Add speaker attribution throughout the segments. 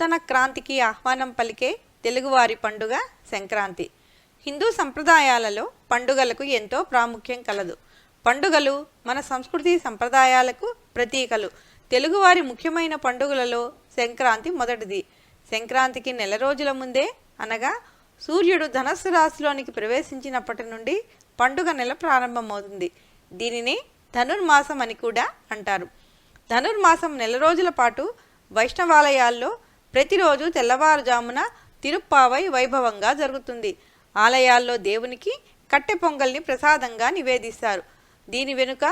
Speaker 1: నూతన క్రాంతికి ఆహ్వానం పలికే తెలుగువారి పండుగ సంక్రాంతి. హిందూ సంప్రదాయాలలో పండుగలకు ఎంతో ప్రాముఖ్యం కలదు. పండుగలు మన సంస్కృతి సంప్రదాయాలకు ప్రతీకలు. తెలుగువారి ముఖ్యమైన పండుగలలో సంక్రాంతి మొదటిది. సంక్రాంతికి నెల రోజుల ముందే అనగా సూర్యుడు ధనస్సు రాశిలోనికి ప్రవేశించినప్పటి నుండి పండుగ నెల ప్రారంభమవుతుంది. దీనిని ధనుర్మాసం అని కూడా అంటారు. ధనుర్మాసం నెల రోజుల పాటు వైష్ణవాలయాల్లో ప్రతిరోజు తెల్లవారుజామున తిరుప్పావై వైభవంగా జరుగుతుంది. ఆలయాల్లో దేవునికి కట్టె పొంగల్ని ప్రసాదంగా నివేదిస్తారు. దీని వెనుక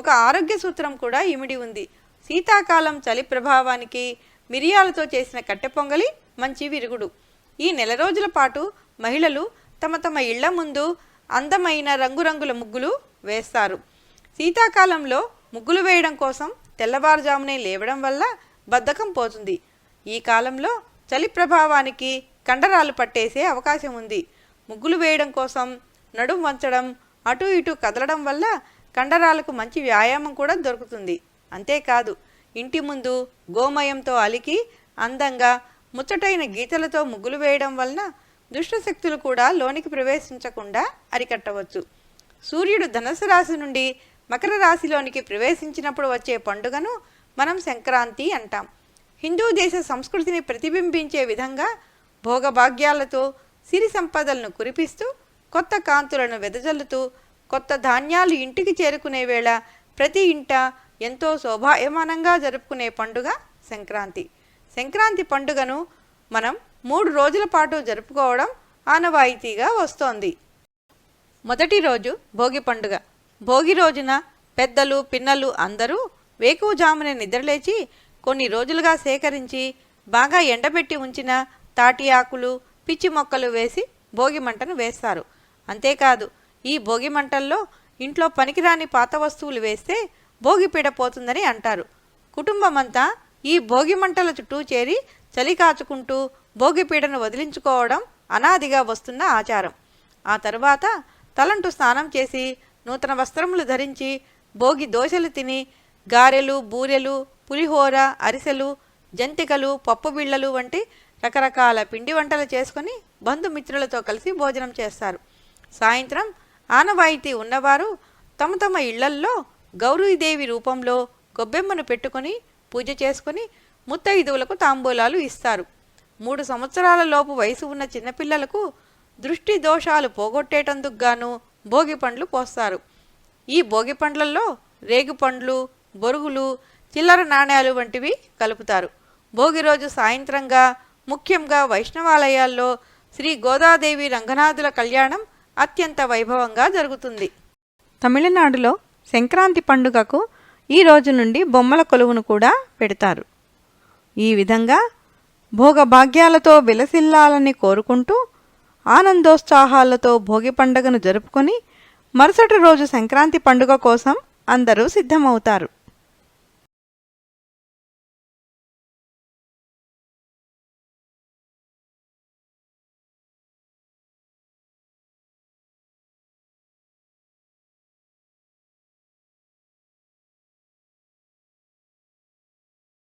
Speaker 1: ఒక ఆరోగ్య సూత్రం కూడా ఇమిడి ఉంది. శీతాకాలం చలి ప్రభావానికి మిరియాలతో చేసిన కట్టె పొంగలి మంచి విరుగుడు. ఈ నెల రోజుల పాటు మహిళలు తమ తమ ఇళ్ల ముందు అందమైన రంగురంగుల ముగ్గులు వేస్తారు. శీతాకాలంలో ముగ్గులు వేయడం కోసం తెల్లవారుజామునే లేవడం వల్ల బద్ధకం పోతుంది. ఈ కాలంలో చలి ప్రభావానికి కండరాలు పట్టేసే అవకాశం ఉంది. ముగ్గులు వేయడం కోసం నడుం వంచడం, అటు ఇటు కదలడం వల్ల కండరాలకు మంచి వ్యాయామం కూడా దొరుకుతుంది. అంతేకాదు, ఇంటి ముందు గోమయంతో అలికి అందంగా ముచ్చటైన గీతలతో ముగ్గులు వేయడం వలన దుష్టశక్తులు కూడా లోనికి ప్రవేశించకుండా అరికట్టవచ్చు. సూర్యుడు ధనుసు రాశి నుండి మకర రాశిలోనికి ప్రవేశించినప్పుడు వచ్చే పండుగను మనం సంక్రాంతి అంటాం. హిందూ దేశ సంస్కృతిని ప్రతిబింబించే విధంగా భోగభాగ్యాలతో సిరి సంపదలను కురిపిస్తూ కొత్త కాంతులను వెదజల్లుతూ కొత్త ధాన్యాలు ఇంటికి చేరుకునే వేళ ప్రతి ఇంట ఎంతో శోభాయమానంగా జరుపుకునే పండుగ సంక్రాంతి. సంక్రాంతి పండుగను మనం 3 రోజుల పాటు జరుపుకోవడం ఆనవాయితీగా వస్తోంది. మొదటి రోజు భోగి పండుగ. భోగి రోజున పెద్దలు పిన్నలు అందరూ వేకువజామున నిద్రలేచి కొన్ని రోజులుగా సేకరించి బాగా ఎండబెట్టి ఉంచిన తాటి ఆకులు, పిచ్చి మొక్కలు వేసి భోగి మంటను వేస్తారు. అంతేకాదు, ఈ భోగి మంటల్లో ఇంట్లో పనికిరాని పాత వస్తువులు వేస్తే భోగి పీడ పోతుందని అంటారు. కుటుంబమంతా ఈ భోగి మంటల చుట్టూ చేరి చలి కాచుకుంటూ భోగి పీడను వదిలించుకోవడం అనాదిగా వస్తున్న ఆచారం. ఆ తరువాత తలంటు స్నానం చేసి నూతన వస్త్రములు ధరించి భోగి దోశలు తిని గారెలు, బూరెలు, పులిహోర, అరిసెలు, జంతికలు, పప్పు బిళ్ళలు వంటి రకరకాల పిండి వంటలు చేసుకొని బంధుమిత్రులతో కలిసి భోజనం చేస్తారు. సాయంత్రం ఆనవాయితీ ఉన్నవారు తమ తమ ఇళ్లల్లో గౌరీదేవి రూపంలో గొబ్బెమ్మను పెట్టుకొని పూజ చేసుకుని ముత్తైదువులకు తాంబూలాలు ఇస్తారు. 3 సంవత్సరాల లోపు వయసు ఉన్న చిన్నపిల్లలకు దృష్టి దోషాలు పోగొట్టేటందుకు గాను భోగి పండ్లు పోస్తారు. ఈ భోగి పండ్లలో రేగు పండ్లు, బొరుగులు, చిల్లర నాణ్యాలు వంటివి కలుపుతారు. భోగి రోజు సాయంత్రంగా ముఖ్యంగా వైష్ణవాలయాల్లో శ్రీ గోదాదేవి రంగనాథుల కళ్యాణం అత్యంత వైభవంగా జరుగుతుంది. తమిళనాడులో సంక్రాంతి పండుగకు ఈ రోజు నుండి బొమ్మల కొలువును కూడా పెడతారు. ఈ విధంగా భోగభాగ్యాలతో విలసిల్లాలని కోరుకుంటూ ఆనందోత్సాహాలతో భోగి పండుగను జరుపుకొని మరుసటి రోజు సంక్రాంతి పండుగ కోసం అందరూ సిద్ధమవుతారు.